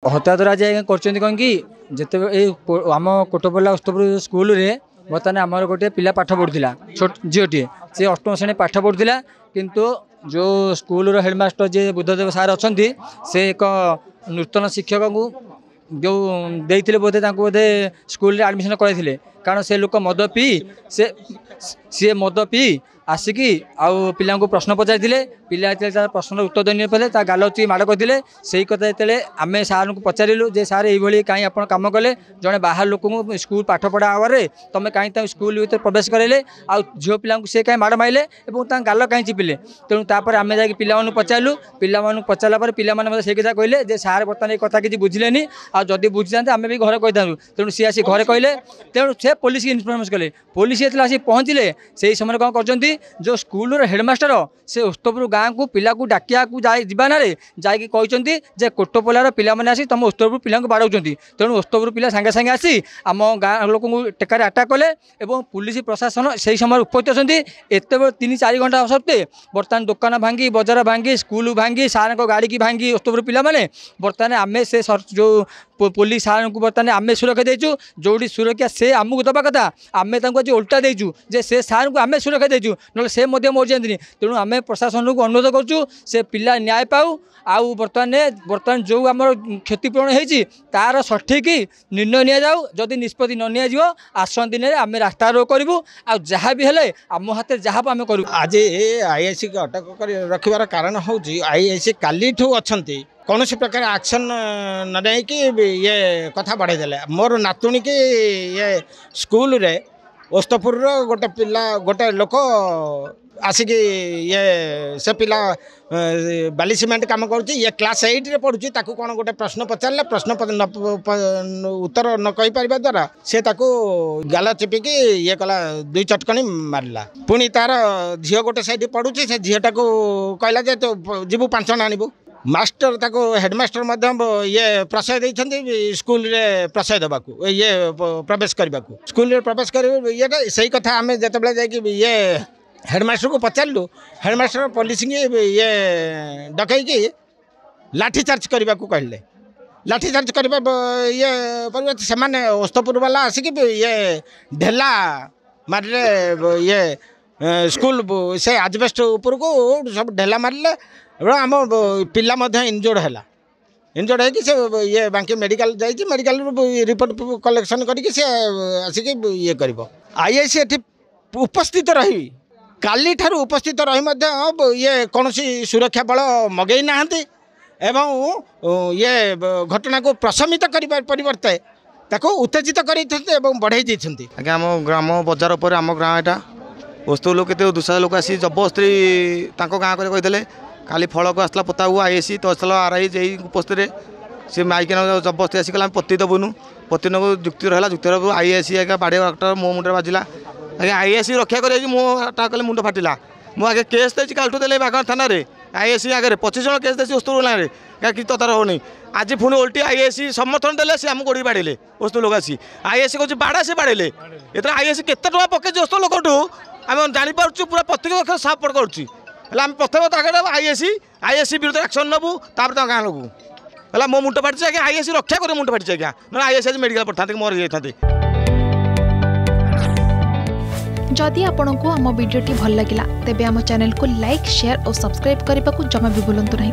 हत्या द्वारा आज कर कौन कि जिते आम कोटपल्ला उस्तपुर स्कूल रे बर्तमान आमर गोटे पिला पाठ पढ़ुला छोट झीटे से अष्टम श्रेणी पाठ पढ़ुला किंतु जो स्कूल हेडमास्टर जी बुद्धदेव सार अच्छा से एक नूतन शिक्षक को जो देते बोधे बोधे स्कूल एडमिशन कराई कारण से लोक मद पी सी मद पी आसिकी आउ पिला प्रश्न पचारि पिला प्रश्न उत्तर देनी पारे गाल माड़ करते से कथा जो आम सार को पचारू जे सार ये कहीं आप कम कले जड़े बाहर लोक स्कूल पाठ पढ़ा आवर तुम कहीं स्कूल भर प्रवेश करेले आ झील पिला से कहीं माड़ मारे और गाल कहीं चिपिले तेणु तापर आम जा पिला पचारू पिला पचारा पे से कथा कहले जे सार बर्तमान ये कथा किसी बुझिले आदि बुझी था आम भी घर कही था तेणु सी आसी घर कहले तेणु से पुलिस की इनफर्मेशन कले पुलिस ये आसी पहुँचले से समय कौन कर जो स्कूल हेडमास्टर से उस्तपुर गाँव को पिला को डाकिया जाना कहते जे कोटपल्लार पिलाने आसी तुम उस्तपुर पिला बाड़ाऊँ तेणु उस्तपुर पिला सांगे सांगे आसी आम गाँ लोक टेकार आटाक कले और पुलिस प्रशासन से समय उपस्थित अच्छा एत 3-4 घंटा सत्वे बर्तमान दुकान भांगी बजार भांगी स्कूल भांगी सार गाड़ी की भांगी उस्तपुर पिला बर्तमान आम से जो पुलिस सार को बर्तमान आम सुरक्षा देचु जोड़ी सुरक्षा से आमको दबा कथा आम आज उल्टा देचु जे से सार को आम सुरक्षा देचु ना से मर जाती तेणु आम प्रशासन को अनुरोध करूँ से पिला न्याय पाऊ आउ बर्तमान जो आम क्षतिपूरण होती तार सठिक निर्णय नि जाऊ जदि निष्पत्ति न नि आसन दिन में आम रास्ता रोक करूँ आ जहाँ भी हेले आम हाथ जहाँ आम करूँ। आज आईआईसी को अटक कर रखार कारण हूँ आईआईसी काली अच्छा कौन प्रकार एक्शन न कि ये कथा बढ़ाई मोर नातुणी की ये स्कूल रे उस्तपुर गोटे पिला गोटे लोक आसिक ये से पिला बाली सीमेंट काम करुच्ची ये क्लास 8 रे पढ़ुची ताकू कौन गोटे प्रश्न पचारे प्रश्न उत्तर न कही पार द्वारा से ताकू गाल चिपिकी ये कला 2 चटकणी मारला पुणी तार झील गोटे साइड पढ़ुची से झीटा को कहला जे तो जीवु 5 जण आनबू मास्टर ताको हेडमास्टर मध्यम ये प्रशय देइछन्ती स्कूल रे प्रशय देबाकू ये प्रवेश करबाकू स्कूल रे प्रवेश कर ये सही कथा आमे जतबेले जाय कि ये हेडमास्टर को पचारू हेडमास्टर पुलिस ये डकई कि लाठीचार्ज करबाकू कहले लाठीचार्ज करबा ये परिवर्तन से माने उस्तपुर वाला आसिक ये ढेला मारले ये स्कूल से आजबेस्ट ऊपर को सब ढेला मारले आम पिला इंजोर्ड है इंजोर्ड है कि से ये बांकी मेडिकल जाइए मेडिकल रिपोर्ट कलेक्शन करके से आसिक ये कर आईआईसी एटी उपस्थित रही काली ठार उपस्थित रही ये कौन सुरक्षा बल मगई ना एवं ये घटना को प्रशमित करने परिवर्ते ताको उत्तेजित कर बढ़ाई देते आगे आम ग्राम बजार पर आम गाँव यहाँ वस्तु लोग के दूसरा लोक आसी जबरदस्ती गाँव कर कही काली फल को आसला पोता हुआ आईएसी तहसील आरआई जे उपस्थित से माइकिन जबरदस्ती आसिक पति देवुनु पति नक जुक्ति रहा जुक्ति आईएसी आगे बाड़े डॉक्टर मो मुंडे बाजिला आगे आईएसी रक्षा कर कले मुंड फाटिला मुझे आगे केस देती कालठू दे बागण थाना आईएसी आगे 25 जन केस देती उस्तुपुर गाँव में कि ततार होनी आज पुणी उल्टी आईएसी समर्थन देले से आम गोड़ी बाड़े उस्तु लोक आसी आईएसी कह बाड़ा से बाड़े ये आईएसी केते टका पकड़ उस्तु लोक आम जापर पूरा प्रत्येक सपोर्ट करुँच आम प्रथम आईएसी विरुद्ध एक्शन नबू तापर गाँव लोग मो मुंड फाटी आगे आईएसी रक्षा कर मुंड फाटी आज्ञा ना आईएसी आज मेडिकल पठाते मर जाते। जदि आपंक आम भिडी भल लगा तेब आम चैनल को लाइक शेयर और सब्सक्राइब करने को जमा भी भूलु नहीं।